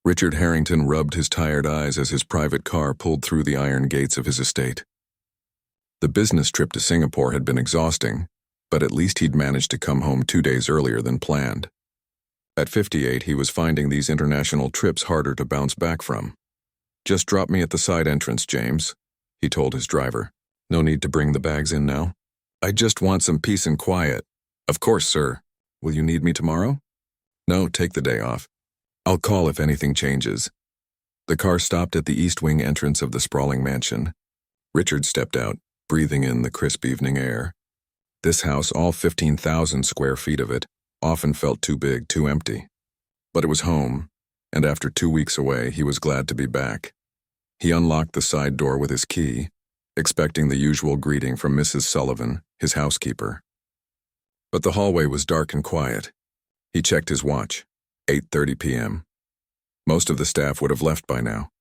Richard Harrington rubbed his tired eyes as his private car pulled through the iron gates of his estate. The business trip to Singapore had been exhausting, but at least he'd managed to come home 2 days earlier than planned. At 58, he was finding these international trips harder to bounce back from. "Just drop me at the side entrance, James," he told his driver. "No need to bring the bags in now. I just want some peace and quiet." "Of course, sir. Will you need me tomorrow?" "No, take the day off. I'll call if anything changes." The car stopped at the east wing entrance of the sprawling mansion. Richard stepped out, breathing in the crisp evening air. This house, all 15,000 square feet of it, often felt too big, too empty. But it was home, and after 2 weeks away, he was glad to be back. He unlocked the side door with his key, expecting the usual greeting from Mrs. Sullivan, his housekeeper. But the hallway was dark and quiet. He checked his watch. 8:30 p.m. Most of the staff would have left by now.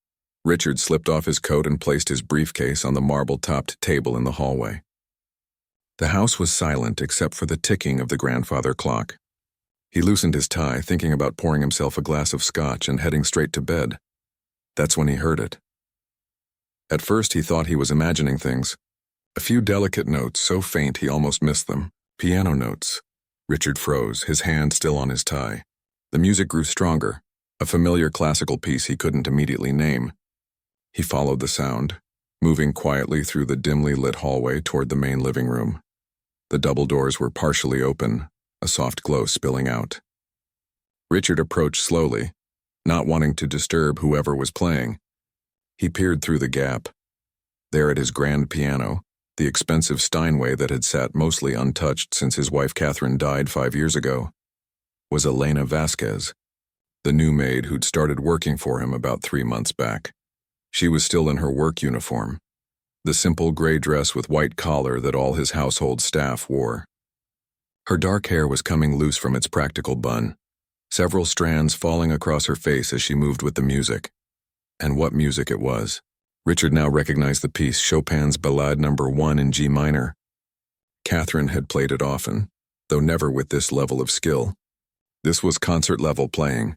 Richard slipped off his coat and placed his briefcase on the marble-topped table in the hallway. The house was silent except for the ticking of the grandfather clock. He loosened his tie, thinking about pouring himself a glass of scotch and heading straight to bed. That's when he heard it. At first he thought he was imagining things. A few delicate notes, so faint he almost missed them. Piano notes. Richard froze, his hand still on his tie. The music grew stronger, a familiar classical piece he couldn't immediately name. He followed the sound, moving quietly through the dimly lit hallway toward the main living room. The double doors were partially open, a soft glow spilling out. Richard approached slowly, not wanting to disturb whoever was playing. He peered through the gap. There at his grand piano, the expensive Steinway that had sat mostly untouched since his wife Catherine died 5 years ago, was Elena Vasquez, the new maid who'd started working for him about 3 months back. She was still in her work uniform, the simple gray dress with white collar that all his household staff wore. Her dark hair was coming loose from its practical bun, several strands falling across her face as she moved with the music. And what music it was. Richard now recognized the piece, Chopin's Ballade No. 1 in G minor. Catherine had played it often, though never with this level of skill. This was concert-level playing.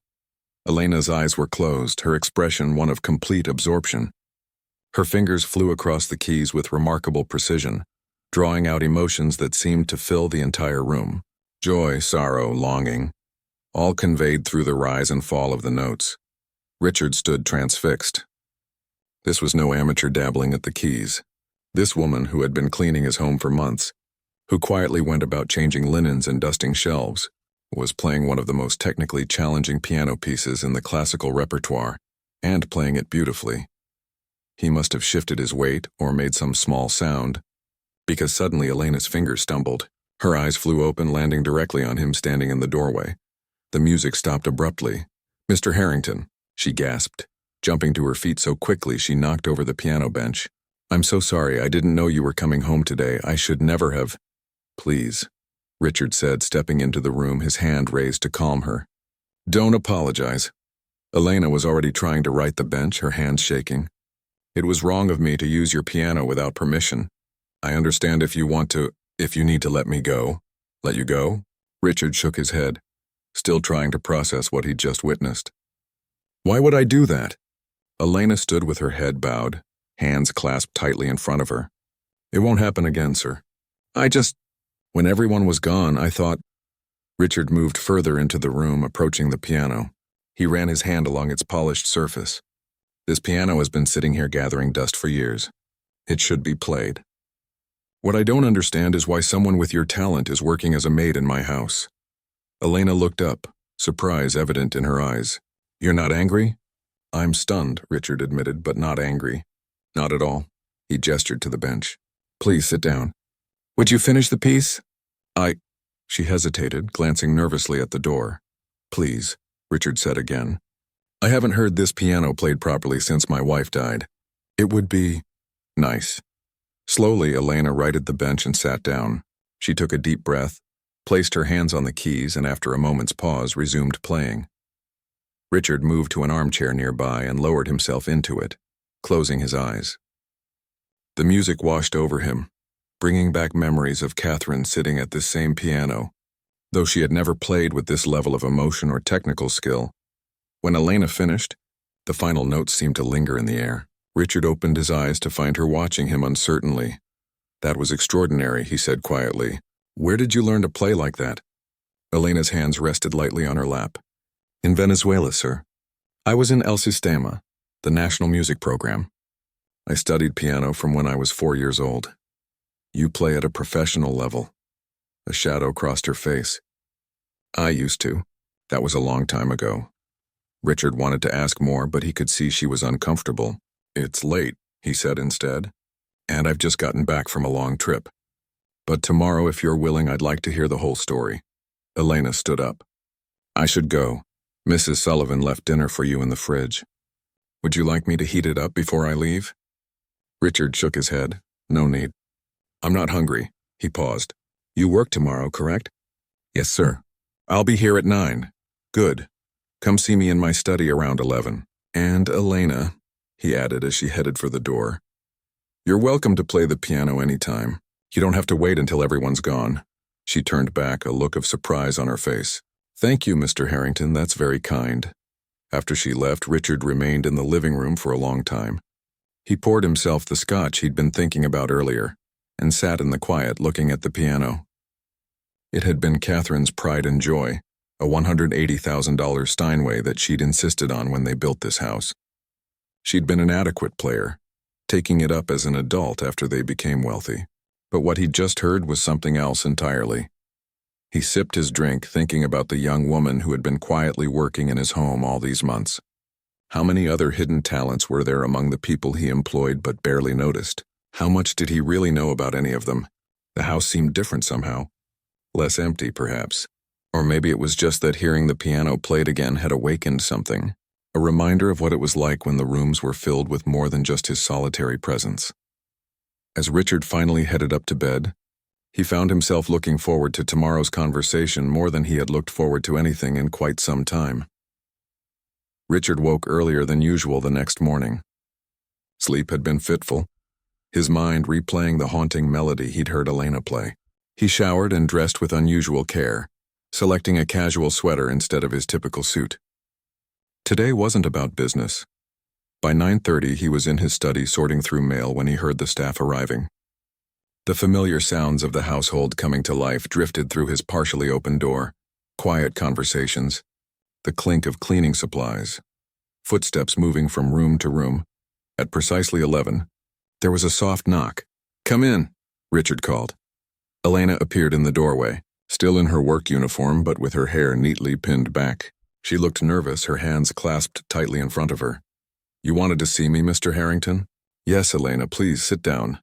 Elena's eyes were closed, her expression one of complete absorption. Her fingers flew across the keys with remarkable precision, drawing out emotions that seemed to fill the entire room. Joy, sorrow, longing, all conveyed through the rise and fall of the notes. Richard stood transfixed. This was no amateur dabbling at the keys. This woman, who had been cleaning his home for months, who quietly went about changing linens and dusting shelves, was playing one of the most technically challenging piano pieces in the classical repertoire, and playing it beautifully. He must have shifted his weight or made some small sound, because suddenly Elena's fingers stumbled. Her eyes flew open, landing directly on him standing in the doorway. The music stopped abruptly. "Mr. Harrington," she gasped, jumping to her feet so quickly she knocked over the piano bench. "I'm so sorry, I didn't know you were coming home today. I should never have." "Please," Richard said, stepping into the room, his hand raised to calm her. "Don't apologize." Elena was already trying to right the bench, her hands shaking. "It was wrong of me to use your piano without permission. I understand if you need to let me go." "Let you go?" Richard shook his head, still trying to process what he'd just witnessed. "Why would I do that?" Elena stood with her head bowed, hands clasped tightly in front of her. "It won't happen again, sir. When everyone was gone, I thought—" Richard moved further into the room, approaching the piano. He ran his hand along its polished surface. "This piano has been sitting here gathering dust for years. It should be played. What I don't understand is why someone with your talent is working as a maid in my house." Elena looked up, surprise evident in her eyes. "You're not angry?" "I'm stunned," Richard admitted, "but not angry." "Not at all." He gestured to the bench. "Please sit down." "Would you finish the piece?" She hesitated, glancing nervously at the door. "Please," Richard said again. "I haven't heard this piano played properly since my wife died. It would be nice." Slowly, Elena righted the bench and sat down. She took a deep breath, placed her hands on the keys, and after a moment's pause, resumed playing. Richard moved to an armchair nearby and lowered himself into it, closing his eyes. The music washed over him, bringing back memories of Catherine sitting at this same piano. Though she had never played with this level of emotion or technical skill, When Elena finished, the final notes seemed to linger in the air. Richard opened his eyes to find her watching him uncertainly. "That was extraordinary," he said quietly. "Where did you learn to play like that?" Elena's hands rested lightly on her lap. "In Venezuela, sir. I was in El Sistema, the national music program. I studied piano from when I was 4 years old." "You play at a professional level." A shadow crossed her face. "I used to. That was a long time ago." Richard wanted to ask more, but he could see she was uncomfortable. "It's late," he said instead, "and I've just gotten back from a long trip. But tomorrow, if you're willing, I'd like to hear the whole story." Elena stood up. "I should go. Mrs. Sullivan left dinner for you in the fridge. Would you like me to heat it up before I leave?" Richard shook his head. "No need. I'm not hungry." He paused. "You work tomorrow, correct?" "Yes, sir." "I'll be here at 9. Good. Come see me in my study around 11. And Elena," he added as she headed for the door, "you're welcome to play the piano anytime. You don't have to wait until everyone's gone." She turned back, a look of surprise on her face. "Thank you, Mr. Harrington, that's very kind." After she left, Richard remained in the living room for a long time. He poured himself the scotch he'd been thinking about earlier, and sat in the quiet looking at the piano. It had been Catherine's pride and joy, a $180,000 Steinway that she'd insisted on when they built this house. She'd been an adequate player, taking it up as an adult after they became wealthy. But what he'd just heard was something else entirely. He sipped his drink, thinking about the young woman who had been quietly working in his home all these months. How many other hidden talents were there among the people he employed but barely noticed? How much did he really know about any of them? The house seemed different somehow. Less empty, perhaps. Or maybe it was just that hearing the piano played again had awakened something, a reminder of what it was like when the rooms were filled with more than just his solitary presence. As Richard finally headed up to bed, he found himself looking forward to tomorrow's conversation more than he had looked forward to anything in quite some time. Richard woke earlier than usual the next morning. Sleep had been fitful, his mind replaying the haunting melody he'd heard Elena play. He showered and dressed with unusual care, selecting a casual sweater instead of his typical suit. Today wasn't about business. By 9:30, he was in his study sorting through mail when he heard the staff arriving. The familiar sounds of the household coming to life drifted through his partially open door. Quiet conversations, the clink of cleaning supplies, footsteps moving from room to room. At precisely 11, there was a soft knock. "Come in," Richard called. Elena appeared in the doorway, still in her work uniform but with her hair neatly pinned back. She looked nervous, her hands clasped tightly in front of her. "You wanted to see me, Mr. Harrington?" "Yes, Elena, please sit down."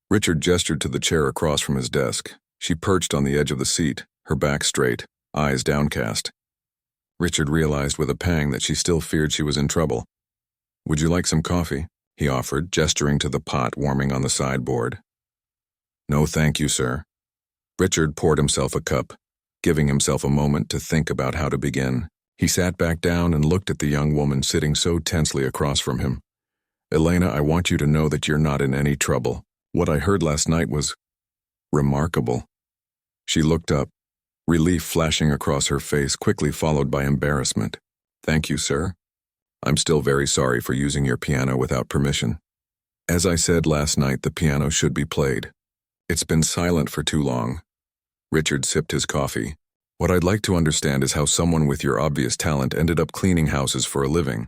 Richard gestured to the chair across from his desk. She perched on the edge of the seat, her back straight, eyes downcast. Richard realized with a pang that she still feared she was in trouble. "Would you like some coffee?" he offered, gesturing to the pot warming on the sideboard. "No, thank you, sir." Richard poured himself a cup, giving himself a moment to think about how to begin. He sat back down and looked at the young woman sitting so tensely across from him. "Elena, I want you to know that you're not in any trouble. What I heard last night was remarkable." She looked up, relief flashing across her face, quickly followed by embarrassment. "Thank you, sir. I'm still very sorry for using your piano without permission. As I said last night, the piano should be played. It's been silent for too long." Richard sipped his coffee. "What I'd like to understand is how someone with your obvious talent ended up cleaning houses for a living."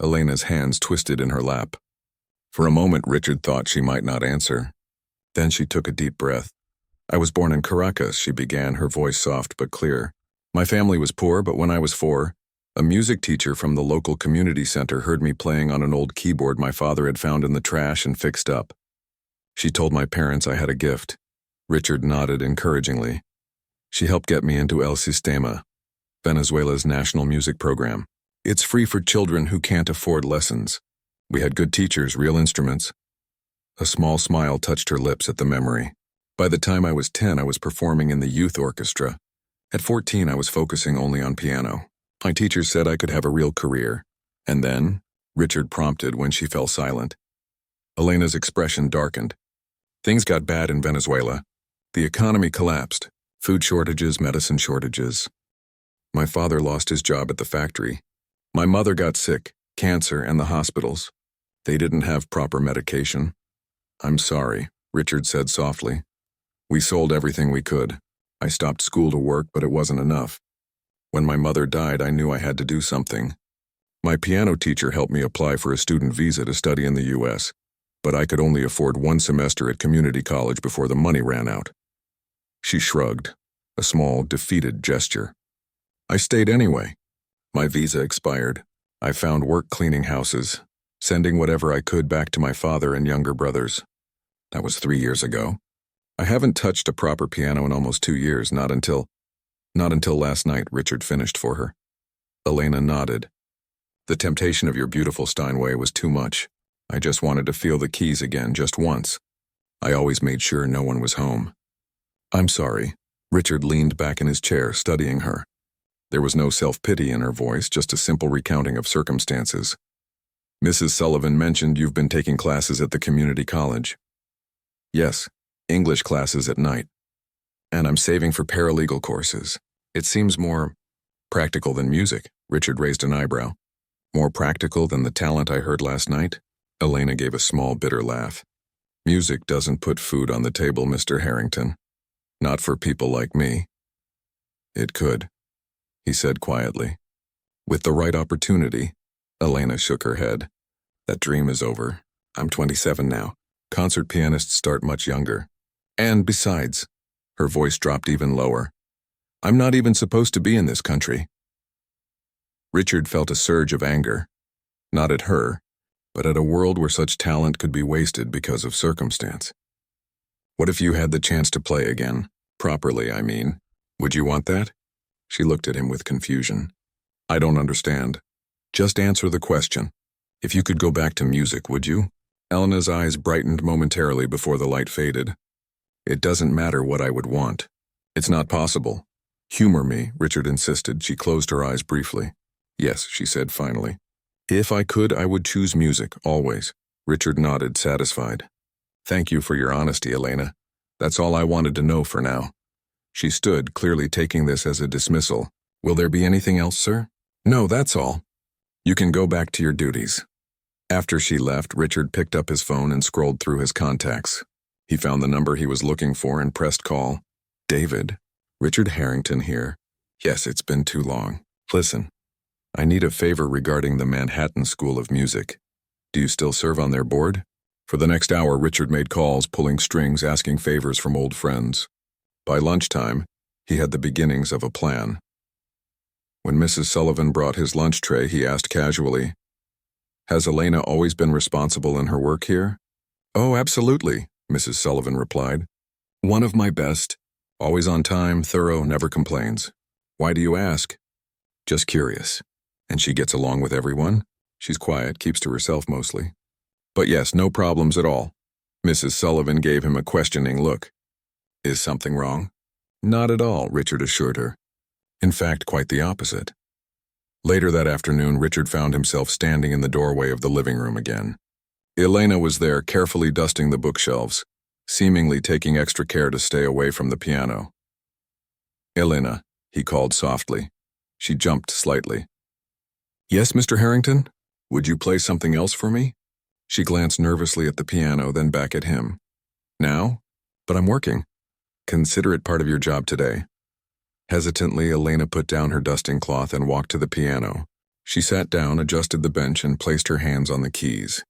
Elena's hands twisted in her lap. For a moment, Richard thought she might not answer. Then she took a deep breath. "I was born in Caracas," she began, her voice soft but clear. "My family was poor, but when I was 4, a music teacher from the local community center heard me playing on an old keyboard my father had found in the trash and fixed up. She told my parents I had a gift." Richard nodded encouragingly. "She helped get me into El Sistema, Venezuela's national music program. It's free for children who can't afford lessons. We had good teachers, real instruments." A small smile touched her lips at the memory. "By the time I was 10, I was performing in the youth orchestra. At 14, I was focusing only on piano. My teachers said I could have a real career. And then," Richard prompted when she fell silent. Elena's expression darkened. "Things got bad in Venezuela. The economy collapsed. Food shortages, medicine shortages. My father lost his job at the factory. My mother got sick, cancer, and the hospitals. They didn't have proper medication. I'm sorry, Richard said softly. We sold everything we could. I stopped school to work, but it wasn't enough. When my mother died, I knew I had to do something. My piano teacher helped me apply for a student visa to study in the U.S., but I could only afford 1 semester at community college before the money ran out. She shrugged, a small, defeated gesture. I stayed anyway. My visa expired. I found work cleaning houses, sending whatever I could back to my father and younger brothers. That was 3 years ago. I haven't touched a proper piano in almost 2 years, not until last night, Richard finished for her. Elena nodded. The temptation of your beautiful Steinway was too much. I just wanted to feel the keys again, just once. I always made sure no one was home. I'm sorry. Richard leaned back in his chair, studying her. There was no self-pity in her voice, just a simple recounting of circumstances. Mrs. Sullivan mentioned you've been taking classes at the community college. Yes, English classes at night. And I'm saving for paralegal courses. It seems more practical than music. Richard raised an eyebrow. More practical than the talent I heard last night? Elena gave a small, bitter laugh. Music doesn't put food on the table, Mr. Harrington. Not for people like me. It could, he said quietly. With the right opportunity. Elena shook her head. That dream is over. I'm 27 now. Concert pianists start much younger. And besides, her voice dropped even lower. I'm not even supposed to be in this country. Richard felt a surge of anger. Not at her, but at a world where such talent could be wasted because of circumstance. What if you had the chance to play again? Properly, I mean. Would you want that? She looked at him with confusion. I don't understand. Just answer the question. If you could go back to music, would you? Elena's eyes brightened momentarily before the light faded. It doesn't matter what I would want. It's not possible. Humor me, Richard insisted. She closed her eyes briefly. Yes, she said finally. If I could, I would choose music, always. Richard nodded, satisfied. Thank you for your honesty, Elena. That's all I wanted to know for now. She stood, clearly taking this as a dismissal. Will there be anything else, sir? No, that's all. You can go back to your duties. After she left, Richard picked up his phone and scrolled through his contacts. He found the number he was looking for and pressed call. David, Richard Harrington here. Yes, it's been too long. Listen, I need a favor regarding the Manhattan School of Music. Do you still serve on their board? For the next hour, Richard made calls, pulling strings, asking favors from old friends. By lunchtime, he had the beginnings of a plan. When Mrs. Sullivan brought his lunch tray, he asked casually, Has Elena always been responsible in her work here? Oh, absolutely, Mrs. Sullivan replied. One of my best. Always on time, thorough, never complains. Why do you ask? Just curious. And she gets along with everyone? She's quiet, keeps to herself mostly. But yes, no problems at all. Mrs. Sullivan gave him a questioning look. Is something wrong? Not at all, Richard assured her. In fact, quite the opposite. Later that afternoon, Richard found himself standing in the doorway of the living room again. Elena was there, carefully dusting the bookshelves, seemingly taking extra care to stay away from the piano. Elena, he called softly. She jumped slightly. Yes, Mr. Harrington? Would you play something else for me? She glanced nervously at the piano, then back at him. Now? But I'm working. Consider it part of your job today. Hesitantly, Elena put down her dusting cloth and walked to the piano. She sat down, adjusted the bench, and placed her hands on the keys.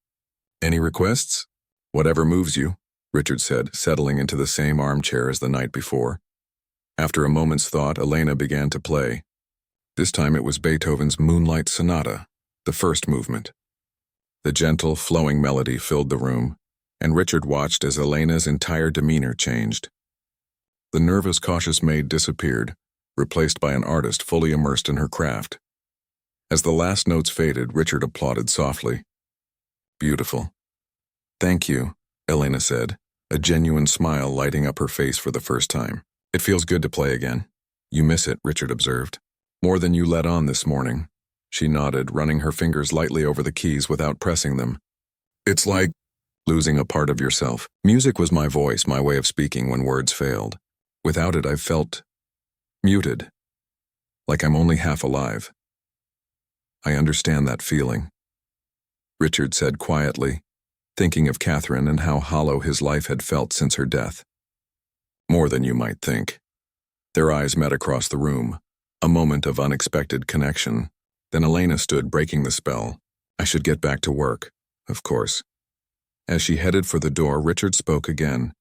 Any requests? Whatever moves you, Richard said, settling into the same armchair as the night before. After a moment's thought, Elena began to play. This time it was Beethoven's Moonlight Sonata, the first movement. The gentle, flowing melody filled the room, and Richard watched as Elena's entire demeanor changed. The nervous, cautious maid disappeared, replaced by an artist fully immersed in her craft. As the last notes faded, Richard applauded softly. Beautiful. Thank you, Elena said, a genuine smile lighting up her face for the first time. It feels good to play again. You miss it, Richard observed. More than you let on this morning. She nodded, running her fingers lightly over the keys without pressing them. It's like losing a part of yourself. Music was my voice, my way of speaking when words failed. Without it, I felt muted, like I'm only half alive. I understand that feeling, Richard said quietly, thinking of Catherine and how hollow his life had felt since her death. More than you might think. Their eyes met across the room, a moment of unexpected connection. Then Elena stood, breaking the spell. I should get back to work, of course. As she headed for the door, Richard spoke again.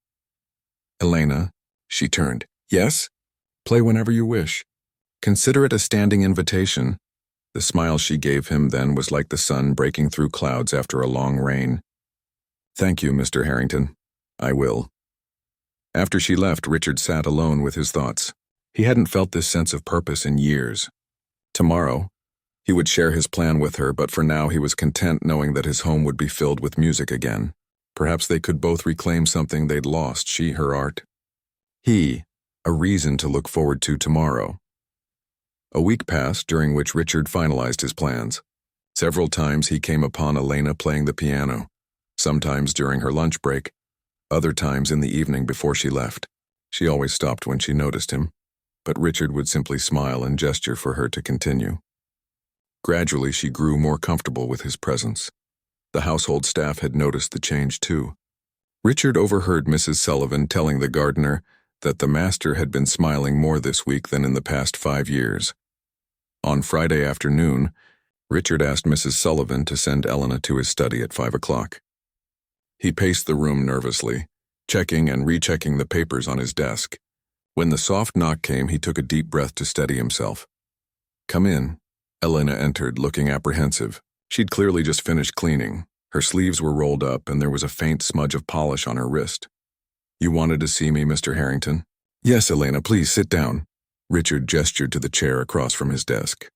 Elena, she turned. Yes? Play whenever you wish. Consider it a standing invitation. The smile she gave him then was like the sun breaking through clouds after a long rain. Thank you, Mr. Harrington. I will. After she left, Richard sat alone with his thoughts. He hadn't felt this sense of purpose in years. Tomorrow, he would share his plan with her, but for now he was content knowing that his home would be filled with music again. Perhaps they could both reclaim something they'd lost, she, her art. He, a reason to look forward to tomorrow. A week passed, during which Richard finalized his plans. Several times he came upon Elena playing the piano, sometimes during her lunch break, other times in the evening before she left. She always stopped when she noticed him, but Richard would simply smile and gesture for her to continue. Gradually, she grew more comfortable with his presence. The household staff had noticed the change too. Richard overheard Mrs. Sullivan telling the gardener that the master had been smiling more this week than in the past 5 years. On Friday afternoon, Richard asked Mrs. Sullivan to send Elena to his study at 5 o'clock. He paced the room nervously, checking and rechecking the papers on his desk. When the soft knock came, he took a deep breath to steady himself. Come in. Elena entered, looking apprehensive. She'd clearly just finished cleaning. Her sleeves were rolled up, and there was a faint smudge of polish on her wrist. You wanted to see me, Mr. Harrington? Yes, Elena, please sit down. Richard gestured to the chair across from his desk.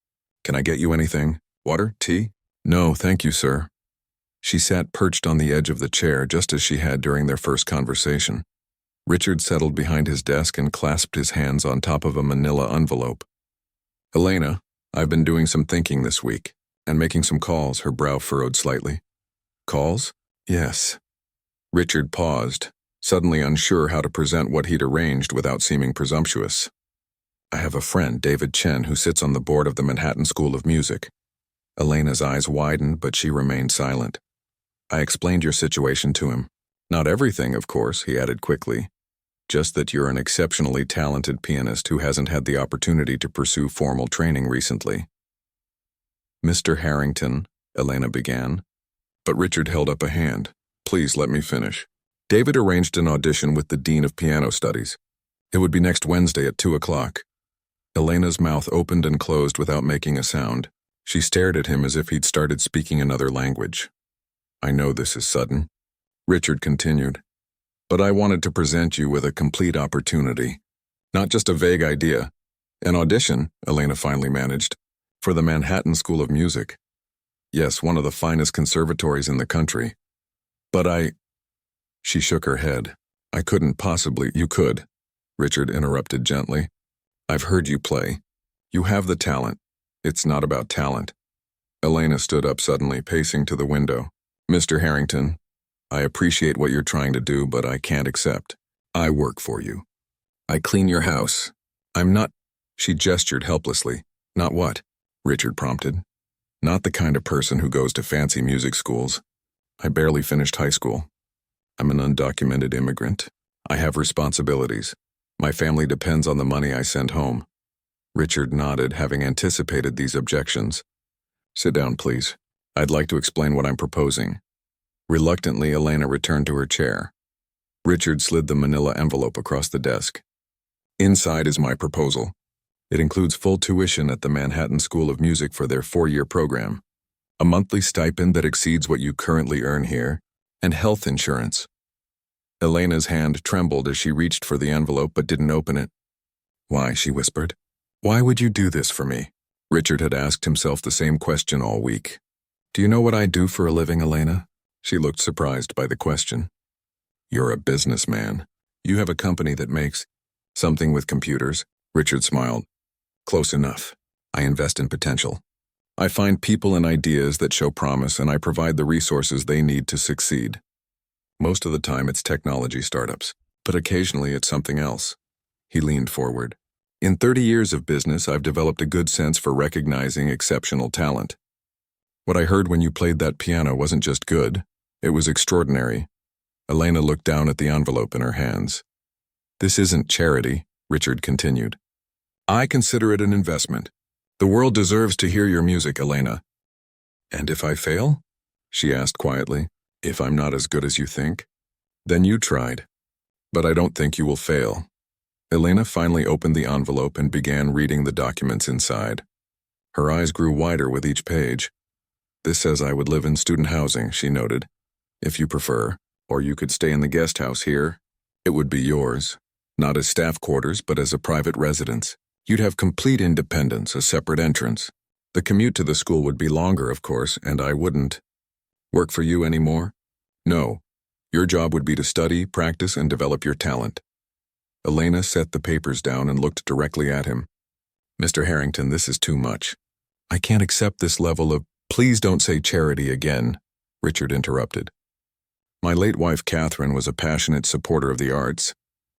Can I get you anything? Water? Tea? No, thank you, sir. She sat perched on the edge of the chair, just as she had during their first conversation. Richard settled behind his desk and clasped his hands on top of a manila envelope. Elena, I've been doing some thinking this week, and making some calls, her brow furrowed slightly. Calls? Yes. Richard paused, suddenly unsure how to present what he'd arranged without seeming presumptuous. I have a friend, David Chen, who sits on the board of the Manhattan School of Music. Elena's eyes widened, but she remained silent. I explained your situation to him. Not everything, of course, he added quickly. Just that you're an exceptionally talented pianist who hasn't had the opportunity to pursue formal training recently. Mr. Harrington, Elena began, but Richard held up a hand. Please let me finish. David arranged an audition with the Dean of Piano Studies. It would be next Wednesday at 2 o'clock. Elena's mouth opened and closed without making a sound. She stared at him as if he'd started speaking another language. I know this is sudden, Richard continued, but I wanted to present you with a complete opportunity. Not just a vague idea. An audition, Elena finally managed, for the Manhattan School of Music. Yes, one of the finest conservatories in the country. But She shook her head. I couldn't possibly. You could, Richard interrupted gently. I've heard you play. You have the talent. It's not about talent. Elena stood up suddenly, pacing to the window. Mr. Harrington, I appreciate what you're trying to do, but I can't accept. I work for you. I clean your house. I'm not. She gestured helplessly. Not what? Richard prompted. Not the kind of person who goes to fancy music schools. I barely finished high school. I'm an undocumented immigrant. I have responsibilities. My family depends on the money I send home. Richard nodded, having anticipated these objections. Sit down, please. I'd like to explain what I'm proposing. Reluctantly, Elena returned to her chair. Richard slid the manila envelope across the desk. Inside is my proposal. It includes full tuition at the Manhattan School of Music for their 4-year program, a monthly stipend that exceeds what you currently earn here, and health insurance. Elena's hand trembled as she reached for the envelope but didn't open it. Why, she whispered. Why would you do this for me? Richard had asked himself the same question all week. Do you know what I do for a living, Elena? She looked surprised by the question. You're a businessman. You have a company that makes something with computers. Richard smiled. Close enough. I invest in potential. I find people and ideas that show promise, and I provide the resources they need to succeed. Most of the time it's technology startups, but occasionally it's something else. He leaned forward. In 30 years of business, I've developed a good sense for recognizing exceptional talent. What I heard when you played that piano wasn't just good, it was extraordinary. Elena looked down at the envelope in her hands. This isn't charity, Richard continued. I consider it an investment. The world deserves to hear your music, Elena. And if I fail? She asked quietly. If I'm not as good as you think? Then you tried. But I don't think you will fail. Elena finally opened the envelope and began reading the documents inside. Her eyes grew wider with each page. This says I would live in student housing, she noted. If you prefer, or you could stay in the guest house here. It would be yours. Not as staff quarters, but as a private residence. You'd have complete independence, a separate entrance. The commute to the school would be longer, of course, and I wouldn't work for you anymore. No. Your job would be to study, practice, and develop your talent. Elena set the papers down and looked directly at him. Mr. Harrington, this is too much. I can't accept this level of— Please don't say charity again, Richard interrupted. My late wife, Catherine, was a passionate supporter of the arts.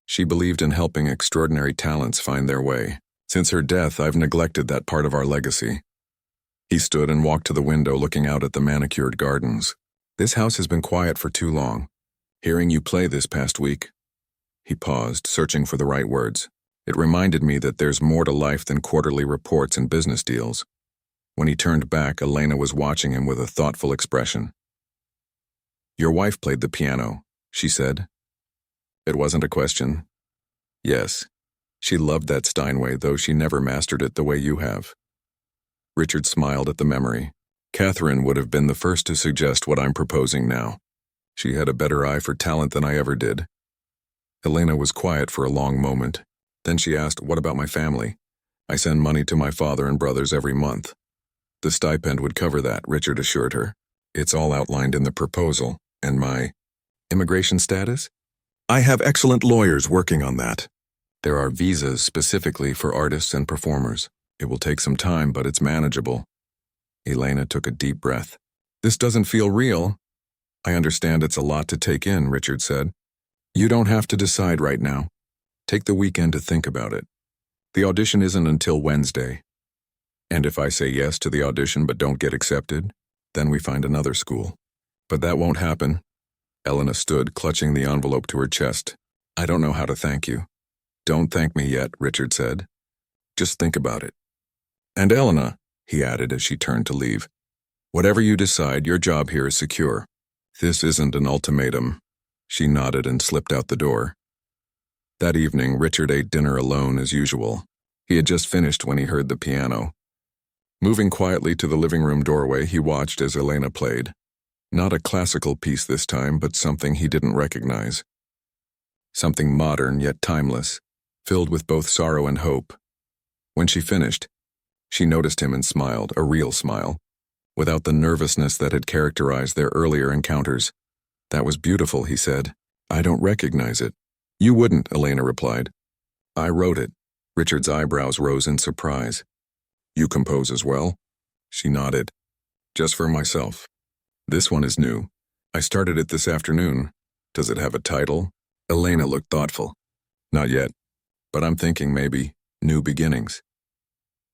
She believed in helping extraordinary talents find their way. Since her death, I've neglected that part of our legacy. He stood and walked to the window looking out at the manicured gardens. This house has been quiet for too long. Hearing you play this past week. He paused, searching for the right words. It reminded me that there's more to life than quarterly reports and business deals. When he turned back, Elena was watching him with a thoughtful expression. Your wife played the piano, she said. It wasn't a question. Yes, she loved that Steinway, though she never mastered it the way you have. Richard smiled at the memory. Catherine would have been the first to suggest what I'm proposing now. She had a better eye for talent than I ever did. Elena was quiet for a long moment. Then she asked, what about my family? I send money to my father and brothers every month. The stipend would cover that, Richard assured her. It's all outlined in the proposal. And my immigration status? I have excellent lawyers working on that. There are visas specifically for artists and performers. It will take some time, but it's manageable. Elena took a deep breath. This doesn't feel real. I understand it's a lot to take in, Richard said. You don't have to decide right now. Take the weekend to think about it. The audition isn't until Wednesday. And if I say yes to the audition but don't get accepted, then we find another school. But that won't happen. Elena stood, clutching the envelope to her chest. I don't know how to thank you. Don't thank me yet, Richard said. Just think about it. And Elena, he added as she turned to leave, whatever you decide, your job here is secure. This isn't an ultimatum. She nodded and slipped out the door. That evening, Richard ate dinner alone as usual. He had just finished when he heard the piano. Moving quietly to the living room doorway, he watched as Elena played. Not a classical piece this time, but something he didn't recognize. Something modern yet timeless, filled with both sorrow and hope. When she finished, she noticed him and smiled, a real smile, without the nervousness that had characterized their earlier encounters. That was beautiful, he said. I don't recognize it. You wouldn't, Elena replied. I wrote it. Richard's eyebrows rose in surprise. You compose as well? She nodded. Just for myself. This one is new. I started it this afternoon. Does it have a title? Elena looked thoughtful. Not yet, but I'm thinking maybe New Beginnings.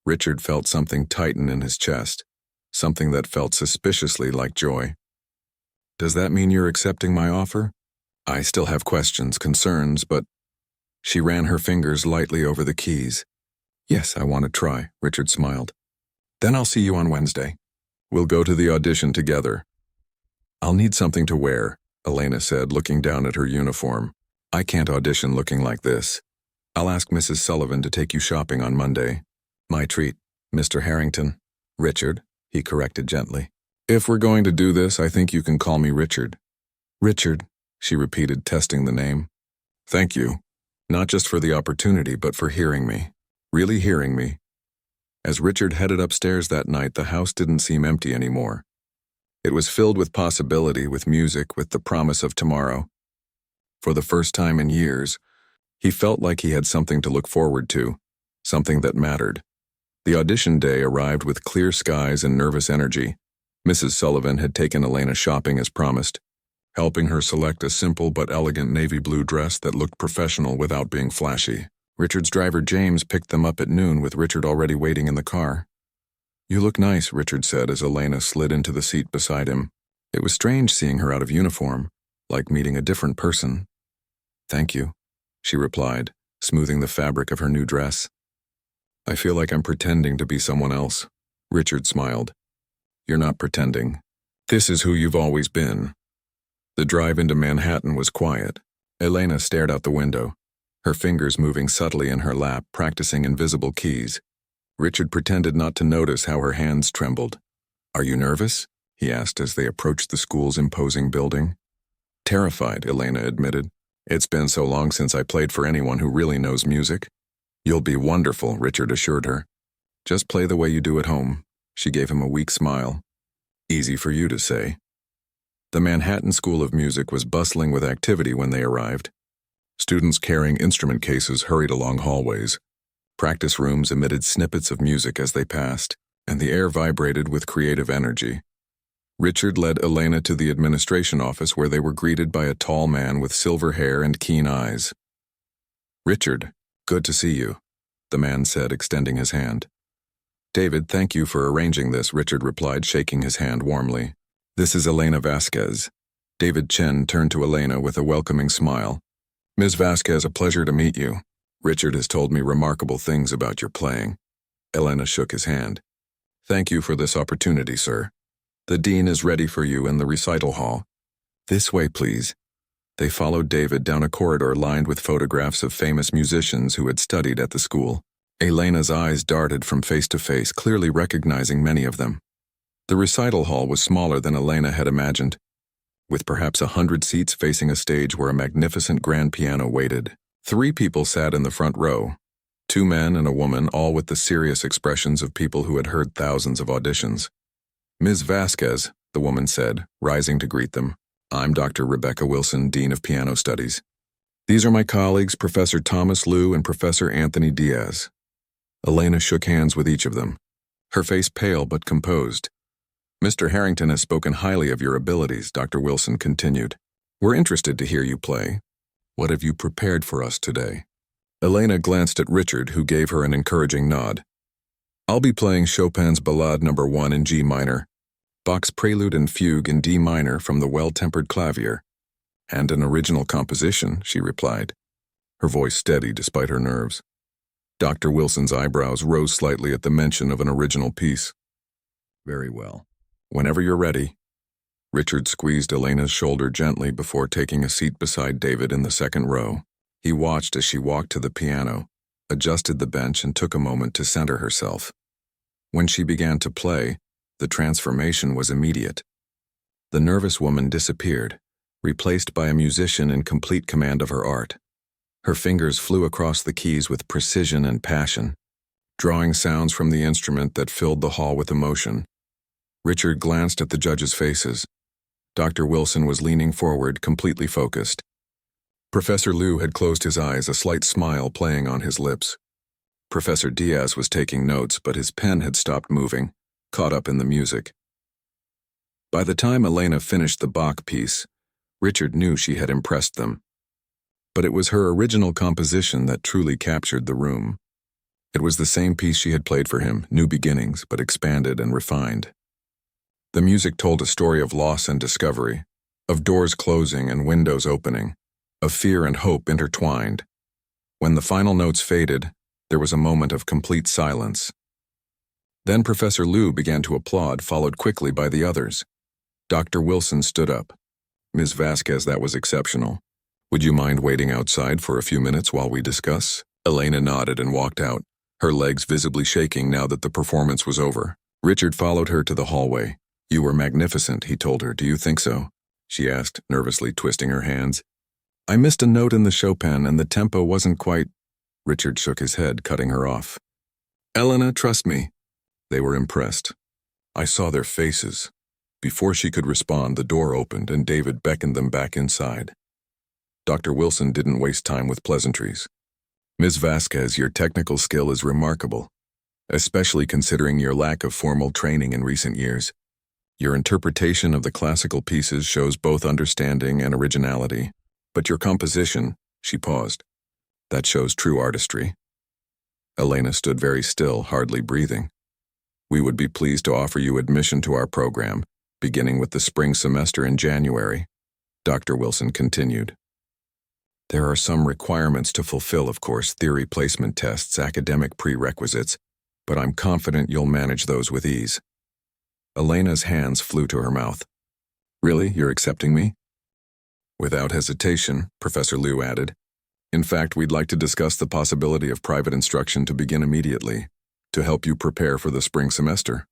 Richard felt something tighten in his chest, something that felt suspiciously like joy. Does that mean you're accepting my offer? I still have questions, concerns, but she ran her fingers lightly over the keys. Yes, I want to try, Richard smiled. Then I'll see you on Wednesday. We'll go to the audition together. I'll need something to wear, Elena said, looking down at her uniform. I can't audition looking like this. I'll ask Mrs. Sullivan to take you shopping on Monday. My treat, Mr. Harrington. Richard, he corrected gently. If we're going to do this, I think you can call me Richard. Richard, she repeated, testing the name. Thank you. Not just for the opportunity, but for hearing me. Really hearing me. As Richard headed upstairs that night, the house didn't seem empty anymore. It was filled with possibility, with music, with the promise of tomorrow. For the first time in years, he felt like he had something to look forward to, something that mattered. The audition day arrived with clear skies and nervous energy. Mrs. Sullivan had taken Elena shopping as promised, helping her select a simple but elegant navy blue dress that looked professional without being flashy. Richard's driver James picked them up at noon with Richard already waiting in the car. You look nice, Richard said as Elena slid into the seat beside him. It was strange seeing her out of uniform, like meeting a different person. Thank you, she replied, smoothing the fabric of her new dress. I feel like I'm pretending to be someone else. Richard smiled. You're not pretending. This is who you've always been. The drive into Manhattan was quiet. Elena stared out the window, her fingers moving subtly in her lap, practicing invisible keys. Richard pretended not to notice how her hands trembled. Are you nervous? He asked as they approached the school's imposing building. Terrified, Elena admitted. It's been so long since I played for anyone who really knows music. You'll be wonderful, Richard assured her. Just play the way you do at home. She gave him a weak smile. Easy for you to say. The Manhattan School of Music was bustling with activity when they arrived. Students carrying instrument cases hurried along hallways. Practice rooms emitted snippets of music as they passed, and the air vibrated with creative energy. Richard led Elena to the administration office where they were greeted by a tall man with silver hair and keen eyes. Richard, good to see you, the man said, extending his hand. David, thank you for arranging this, Richard replied, shaking his hand warmly. This is Elena Vasquez. David Chen turned to Elena with a welcoming smile. Ms. Vasquez, a pleasure to meet you. Richard has told me remarkable things about your playing. Elena shook his hand. Thank you for this opportunity, sir. The dean is ready for you in the recital hall. This way, please. They followed David down a corridor lined with photographs of famous musicians who had studied at the school. Elena's eyes darted from face to face, clearly recognizing many of them. The recital hall was smaller than Elena had imagined, with perhaps 100 seats facing a stage where a magnificent grand piano waited. 3 people sat in the front row, 2 men and a woman, all with the serious expressions of people who had heard thousands of auditions. Ms. Vasquez, the woman said, rising to greet them. I'm Dr. Rebecca Wilson, Dean of Piano Studies. These are my colleagues, Professor Thomas Liu and Professor Anthony Diaz. Elena shook hands with each of them, her face pale but composed. Mr. Harrington has spoken highly of your abilities, Dr. Wilson continued. We're interested to hear you play. What have you prepared for us today? Elena glanced at Richard, who gave her an encouraging nod. I'll be playing Chopin's Ballade No. 1 in G minor, Bach's Prelude and Fugue in D minor from the Well-Tempered Clavier, and an original composition, she replied, her voice steady despite her nerves. Dr. Wilson's eyebrows rose slightly at the mention of an original piece. Very well. Whenever you're ready. Richard squeezed Elena's shoulder gently before taking a seat beside David in the second row. He watched as she walked to the piano, adjusted the bench, and took a moment to center herself. When she began to play, the transformation was immediate. The nervous woman disappeared, replaced by a musician in complete command of her art. Her fingers flew across the keys with precision and passion, drawing sounds from the instrument that filled the hall with emotion. Richard glanced at the judges' faces. Dr. Wilson was leaning forward, completely focused. Professor Liu had closed his eyes, a slight smile playing on his lips. Professor Diaz was taking notes, but his pen had stopped moving, caught up in the music. By the time Elena finished the Bach piece, Richard knew she had impressed them. But it was her original composition that truly captured the room. It was the same piece she had played for him, New Beginnings, but expanded and refined. The music told a story of loss and discovery, of doors closing and windows opening, of fear and hope intertwined. When the final notes faded, there was a moment of complete silence. Then Professor Liu began to applaud, followed quickly by the others. Dr. Wilson stood up. Ms. Vasquez, that was exceptional. Would you mind waiting outside for a few minutes while we discuss? Elena nodded and walked out, her legs visibly shaking now that the performance was over. Richard followed her to the hallway. You were magnificent, he told her. Do you think so? She asked, nervously twisting her hands. I missed a note in the Chopin and the tempo wasn't quite... Richard shook his head, cutting her off. Elena, trust me. They were impressed. I saw their faces. Before she could respond, the door opened and David beckoned them back inside. Dr. Wilson didn't waste time with pleasantries. Ms. Vasquez, your technical skill is remarkable, especially considering your lack of formal training in recent years. Your interpretation of the classical pieces shows both understanding and originality, but your composition, she paused, that shows true artistry. Elena stood very still, hardly breathing. We would be pleased to offer you admission to our program, beginning with the spring semester in January, Dr. Wilson continued. There are some requirements to fulfill, of course, theory placement tests, academic prerequisites, but I'm confident you'll manage those with ease. Elena's hands flew to her mouth. Really, you're accepting me? Without hesitation, Professor Liu added. In fact, we'd like to discuss the possibility of private instruction to begin immediately, to help you prepare for the spring semester.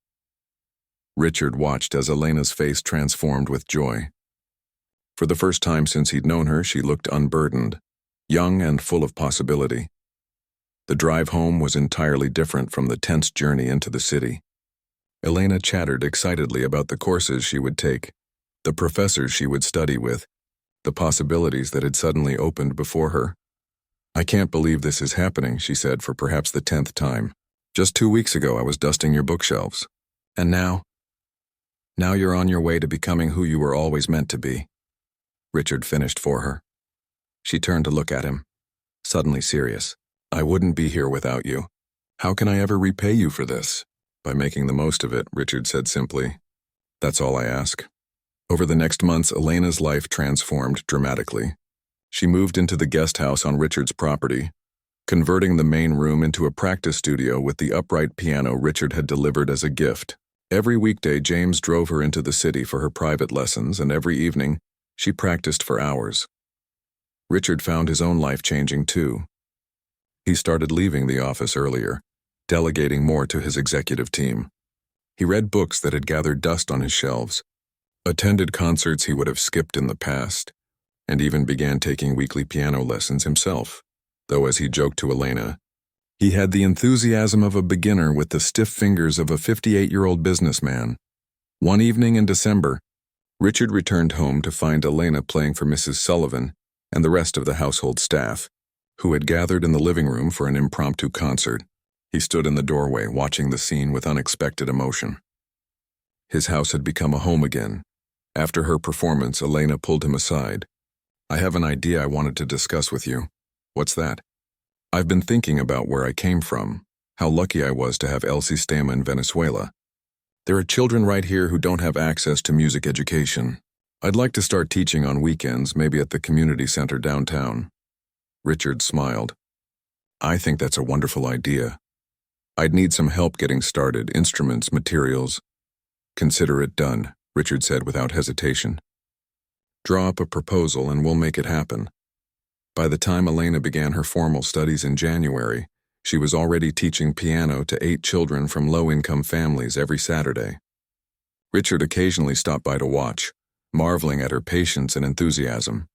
Richard watched as Elena's face transformed with joy. For the first time since he'd known her, she looked unburdened, young and full of possibility. The drive home was entirely different from the tense journey into the city. Elena chattered excitedly about the courses she would take, the professors she would study with, the possibilities that had suddenly opened before her. I can't believe this is happening, she said for perhaps the 10th time. Just 2 weeks ago I was dusting your bookshelves. And now? Now you're on your way to becoming who you were always meant to be. Richard finished for her. She turned to look at him, suddenly serious. I wouldn't be here without you. How can I ever repay you for this? By making the most of it, Richard said simply. That's all I ask. Over the next months, Elena's life transformed dramatically. She moved into the guest house on Richard's property, converting the main room into a practice studio with the upright piano Richard had delivered as a gift. Every weekday, James drove her into the city for her private lessons, and every evening, she practiced for hours. Richard found his own life changing too. He started leaving the office earlier, delegating more to his executive team. He read books that had gathered dust on his shelves, attended concerts he would have skipped in the past, and even began taking weekly piano lessons himself, though as he joked to Elena, he had the enthusiasm of a beginner with the stiff fingers of a 58-year-old businessman. One evening in December, Richard returned home to find Elena playing for Mrs. Sullivan and the rest of the household staff, who had gathered in the living room for an impromptu concert. He stood in the doorway, watching the scene with unexpected emotion. His house had become a home again. After her performance, Elena pulled him aside. I have an idea I wanted to discuss with you. What's that? I've been thinking about where I came from, how lucky I was to have El Sistema in Venezuela. There are children right here who don't have access to music education. I'd like to start teaching on weekends, maybe at the community center downtown. Richard smiled. I think that's a wonderful idea. I'd need some help getting started, instruments, materials. Consider it done, Richard said without hesitation. Draw up a proposal and we'll make it happen. By the time Elena began her formal studies in January, she was already teaching piano to 8 children from low-income families every Saturday. Richard occasionally stopped by to watch, marveling at her patience and enthusiasm.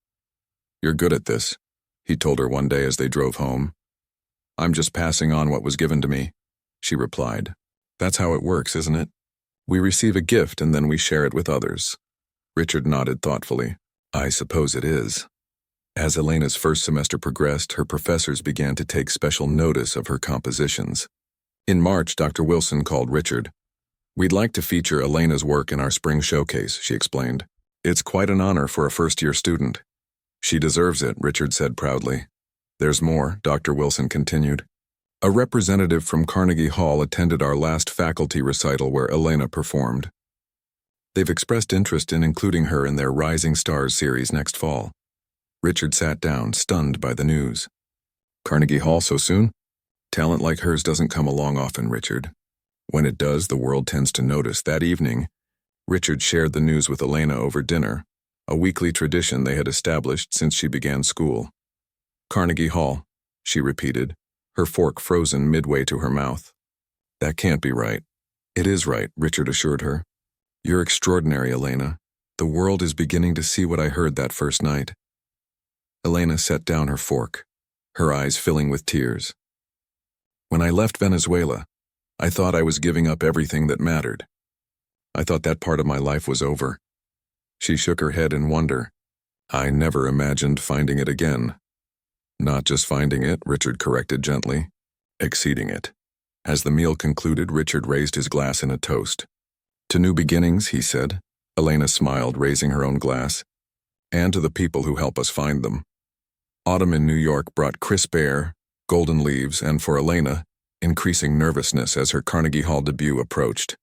You're good at this, he told her one day as they drove home. I'm just passing on what was given to me, she replied. That's how it works, isn't it? We receive a gift and then we share it with others. Richard nodded thoughtfully. I suppose it is. As Elena's first semester progressed, her professors began to take special notice of her compositions. In March, Dr. Wilson called Richard. We'd like to feature Elena's work in our spring showcase, she explained. It's quite an honor for a first-year student. She deserves it, Richard said proudly. There's more, Dr. Wilson continued. A representative from Carnegie Hall attended our last faculty recital where Elena performed. They've expressed interest in including her in their Rising Stars series next fall. Richard sat down, stunned by the news. Carnegie Hall so soon? Talent like hers doesn't come along often, Richard. When it does, the world tends to notice. That evening, Richard shared the news with Elena over dinner, a weekly tradition they had established since she began school. Carnegie Hall, she repeated, her fork frozen midway to her mouth. That can't be right. It is right, Richard assured her. You're extraordinary, Elena. The world is beginning to see what I heard that first night. Elena set down her fork, her eyes filling with tears. When I left Venezuela, I thought I was giving up everything that mattered. I thought that part of my life was over. She shook her head in wonder. I never imagined finding it again. Not just finding it, Richard corrected gently. Exceeding it. As the meal concluded, Richard raised his glass in a toast. To new beginnings, he said. Elena smiled, raising her own glass. And to the people who help us find them. Autumn in New York brought crisp air, golden leaves, and for Elena, increasing nervousness as her Carnegie Hall debut approached.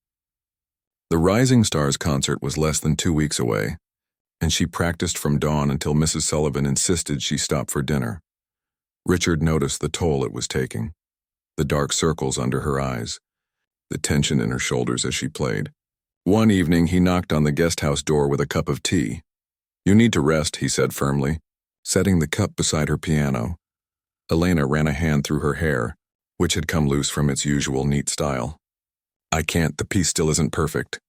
The Rising Stars concert was less than 2 weeks away, and she practiced from dawn until Mrs. Sullivan insisted she stop for dinner. Richard noticed the toll it was taking, the dark circles under her eyes, the tension in her shoulders as she played. One evening, he knocked on the guest house door with a cup of tea. "You need to rest," he said firmly, setting the cup beside her piano. Elena ran a hand through her hair, which had come loose from its usual neat style. "I can't, the piece still isn't perfect.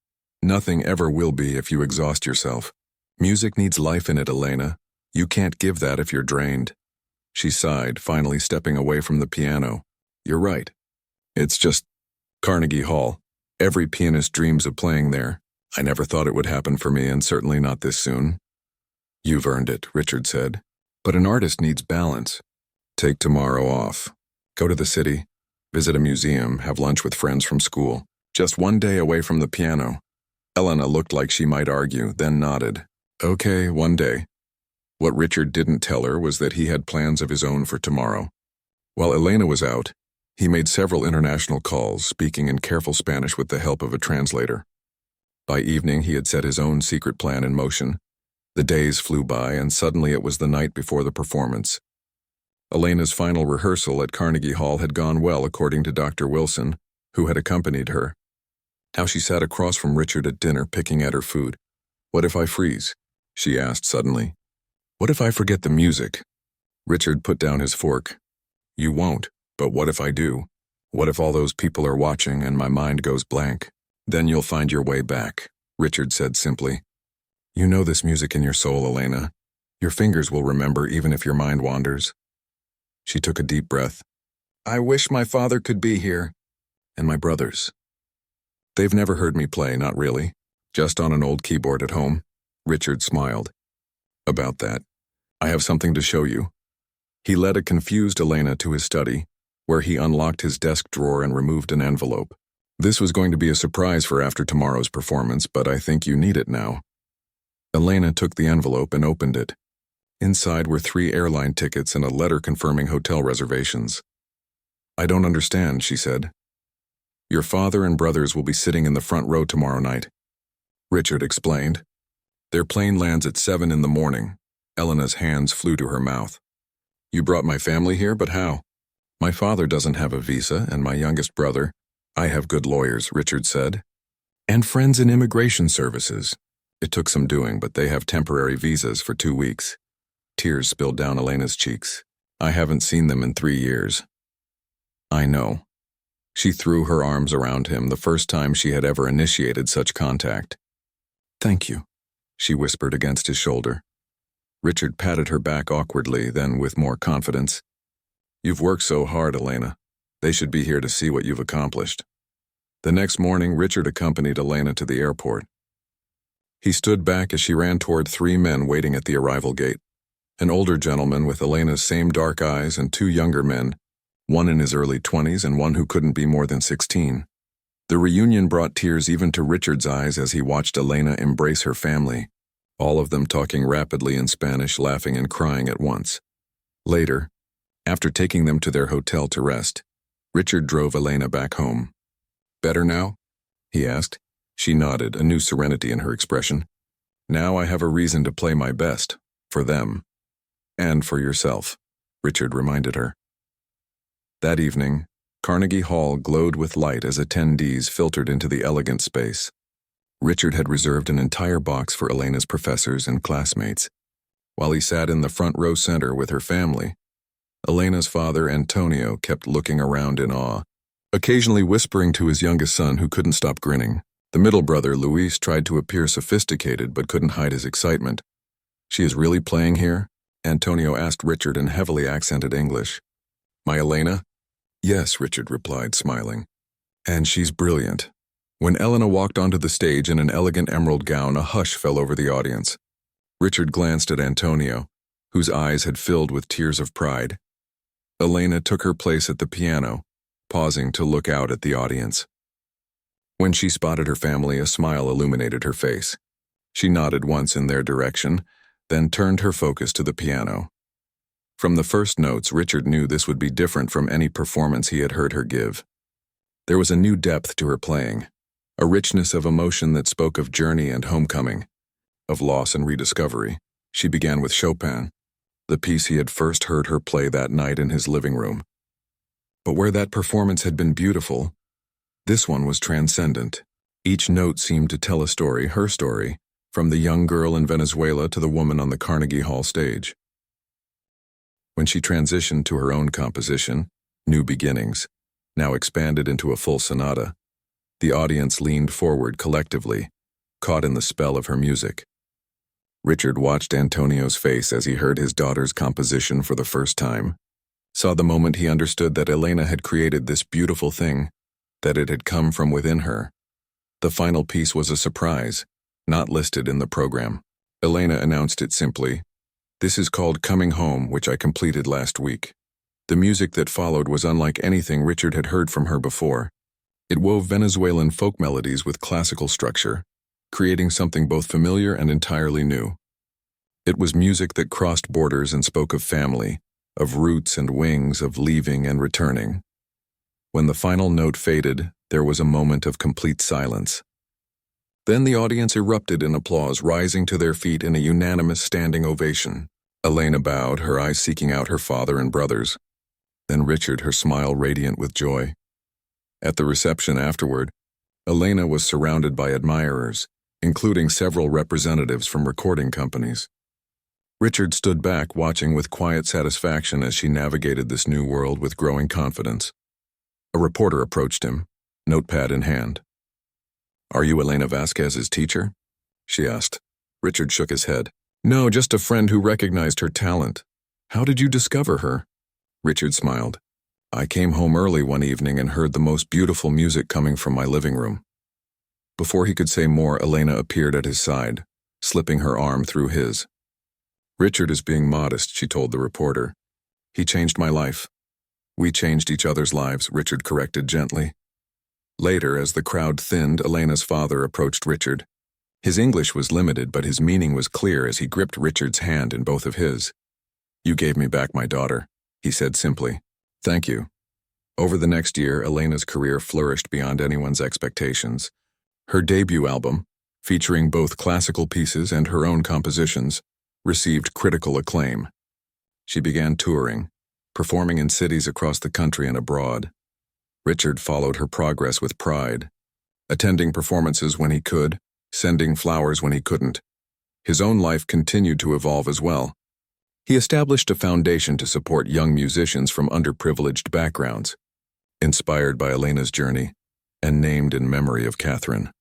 Nothing ever will be if you exhaust yourself. Music needs life in it, Elena. You can't give that if you're drained." She sighed, finally stepping away from the piano. "You're right. It's just Carnegie Hall. Every pianist dreams of playing there. I never thought it would happen for me, and certainly not this soon." "You've earned it," Richard said. "But an artist needs balance. Take tomorrow off. Go to the city, visit a museum, have lunch with friends from school. Just one day away from the piano." Elena looked like she might argue, then nodded. "Okay, one day." What Richard didn't tell her was that he had plans of his own for tomorrow. While Elena was out, he made several international calls, speaking in careful Spanish with the help of a translator. By evening, he had set his own secret plan in motion. The days flew by, and suddenly it was the night before the performance. Elena's final rehearsal at Carnegie Hall had gone well, according to Dr. Wilson, who had accompanied her. Now she sat across from Richard at dinner, picking at her food. "What if I freeze?" she asked suddenly. "What if I forget the music?" Richard put down his fork. "You won't, but what if I do? What if all those people are watching and my mind goes blank? Then you'll find your way back," Richard said simply. "You know this music in your soul, Elena. Your fingers will remember even if your mind wanders." She took a deep breath. "I wish my father could be here. And my brothers. They've never heard me play, not really. Just on an old keyboard at home." Richard smiled. "About that, I have something to show you." He led a confused Elena to his study, where he unlocked his desk drawer and removed an envelope. "This was going to be a surprise for after tomorrow's performance, but I think you need it now." Elena took the envelope and opened it. Inside were 3 airline tickets and a letter confirming hotel reservations. "I don't understand," she said. "Your father and brothers will be sitting in the front row tomorrow night," Richard explained. "Their plane lands at 7 in the morning." Elena's hands flew to her mouth. "You brought my family here, but how?" "My father doesn't have a visa, and my youngest brother—" "I have good lawyers," Richard said. "And friends in immigration services. It took some doing, but they have temporary visas for 2 weeks. Tears spilled down Elena's cheeks. "I haven't seen them in 3 years." "I know." She threw her arms around him, the first time she had ever initiated such contact. "Thank you," she whispered against his shoulder. Richard patted her back awkwardly, then with more confidence. "You've worked so hard, Elena. They should be here to see what you've accomplished." The next morning, Richard accompanied Elena to the airport. He stood back as she ran toward 3 men waiting at the arrival gate. An older gentleman with Elena's same dark eyes and 2 younger men, one in his early 20s and one who couldn't be more than 16. The reunion brought tears even to Richard's eyes as he watched Elena embrace her family, all of them talking rapidly in Spanish, laughing and crying at once. Later, after taking them to their hotel to rest, Richard drove Elena back home. "Better now?" he asked. She nodded, a new serenity in her expression. "Now I have a reason to play my best, for them. And for yourself," Richard reminded her. That evening, Carnegie Hall glowed with light as attendees filtered into the elegant space. Richard had reserved an entire box for Elena's professors and classmates. While he sat in the front row center with her family, Elena's father, Antonio, kept looking around in awe, occasionally whispering to his youngest son who couldn't stop grinning. The middle brother, Luis, tried to appear sophisticated but couldn't hide his excitement. "She is really playing here?" Antonio asked Richard in heavily accented English. "My Elena?" "Yes," Richard replied, smiling. "And she's brilliant." When Elena walked onto the stage in an elegant emerald gown, a hush fell over the audience. Richard glanced at Antonio, whose eyes had filled with tears of pride. Elena took her place at the piano, pausing to look out at the audience. When she spotted her family, a smile illuminated her face. She nodded once in their direction, then turned her focus to the piano. From the first notes, Richard knew this would be different from any performance he had heard her give. There was a new depth to her playing, a richness of emotion that spoke of journey and homecoming, of loss and rediscovery. She began with Chopin, the piece he had first heard her play that night in his living room. But where that performance had been beautiful, this one was transcendent. Each note seemed to tell a story, her story, from the young girl in Venezuela to the woman on the Carnegie Hall stage. When she transitioned to her own composition, New Beginnings, now expanded into a full sonata, the audience leaned forward collectively, caught in the spell of her music. Richard watched Antonio's face as he heard his daughter's composition for the first time, saw the moment he understood that Elena had created this beautiful thing, that it had come from within her. The final piece was a surprise, not listed in the program. Elena announced it simply. This is called Coming Home, which I completed last week. The music that followed was unlike anything Richard had heard from her before. It wove Venezuelan folk melodies with classical structure, creating something both familiar and entirely new. It was music that crossed borders and spoke of family, of roots and wings, of leaving and returning. When the final note faded, there was a moment of complete silence. Then the audience erupted in applause, rising to their feet in a unanimous standing ovation. Elena bowed, her eyes seeking out her father and brothers. Then Richard, her smile radiant with joy. At the reception afterward, Elena was surrounded by admirers, including several representatives from recording companies. Richard stood back, watching with quiet satisfaction as she navigated this new world with growing confidence. A reporter approached him, notepad in hand. "Are you Elena Vasquez's teacher?" she asked. Richard shook his head. "No, just a friend who recognized her talent. How did you discover her?" Richard smiled. "I came home early one evening and heard the most beautiful music coming from my living room." Before he could say more, Elena appeared at his side, slipping her arm through his. "Richard is being modest," she told the reporter. "He changed my life." "We changed each other's lives," Richard corrected gently. Later, as the crowd thinned, Elena's father approached Richard. His English was limited, but his meaning was clear as he gripped Richard's hand in both of his. "You gave me back my daughter," he said simply. "Thank you." Over the next year, Elena's career flourished beyond anyone's expectations. Her debut album, featuring both classical pieces and her own compositions, received critical acclaim. She began touring, performing in cities across the country and abroad. Richard followed her progress with pride, attending performances when he could, sending flowers when he couldn't. His own life continued to evolve as well. He established a foundation to support young musicians from underprivileged backgrounds, inspired by Elena's journey, and named in memory of Catherine.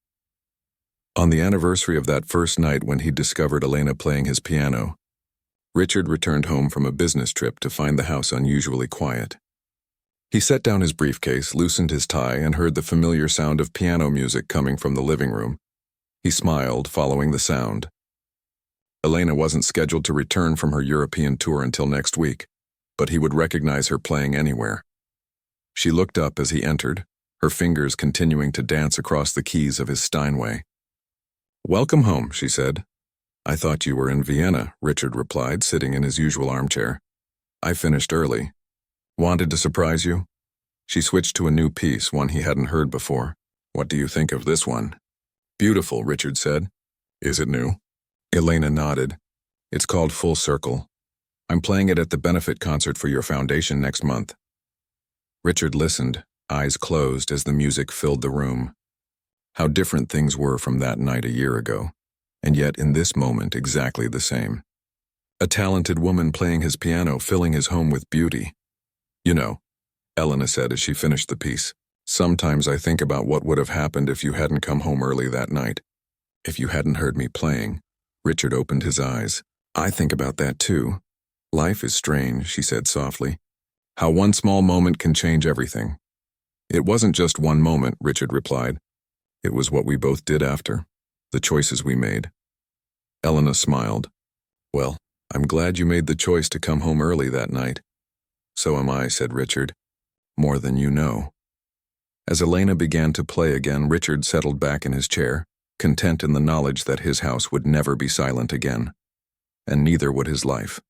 On the anniversary of that first night when he discovered Elena playing his piano, Richard returned home from a business trip to find the house unusually quiet. He set down his briefcase, loosened his tie, and heard the familiar sound of piano music coming from the living room. He smiled, following the sound. Elena wasn't scheduled to return from her European tour until next week, but he would recognize her playing anywhere. She looked up as he entered, her fingers continuing to dance across the keys of his Steinway. "Welcome home," she said. "I thought you were in Vienna," Richard replied, sitting in his usual armchair. "I finished early. Wanted to surprise you?" She switched to a new piece, one he hadn't heard before. "What do you think of this one?" "Beautiful," Richard said. "Is it new?" Elena nodded. "It's called Full Circle. I'm playing it at the benefit concert for your foundation next month." Richard listened, eyes closed as the music filled the room. How different things were from that night a year ago, and yet in this moment exactly the same. A talented woman playing his piano, filling his home with beauty. "You know," Elena said as she finished the piece, "sometimes I think about what would have happened if you hadn't come home early that night. If you hadn't heard me playing." Richard opened his eyes. "I think about that too. Life is strange," she said softly. "How one small moment can change everything." "It wasn't just one moment," Richard replied. "It was what we both did after, the choices we made." Elena smiled. "Well, I'm glad you made the choice to come home early that night." "So am I," said Richard. "More than you know." As Elena began to play again, Richard settled back in his chair, content in the knowledge that his house would never be silent again, and neither would his life.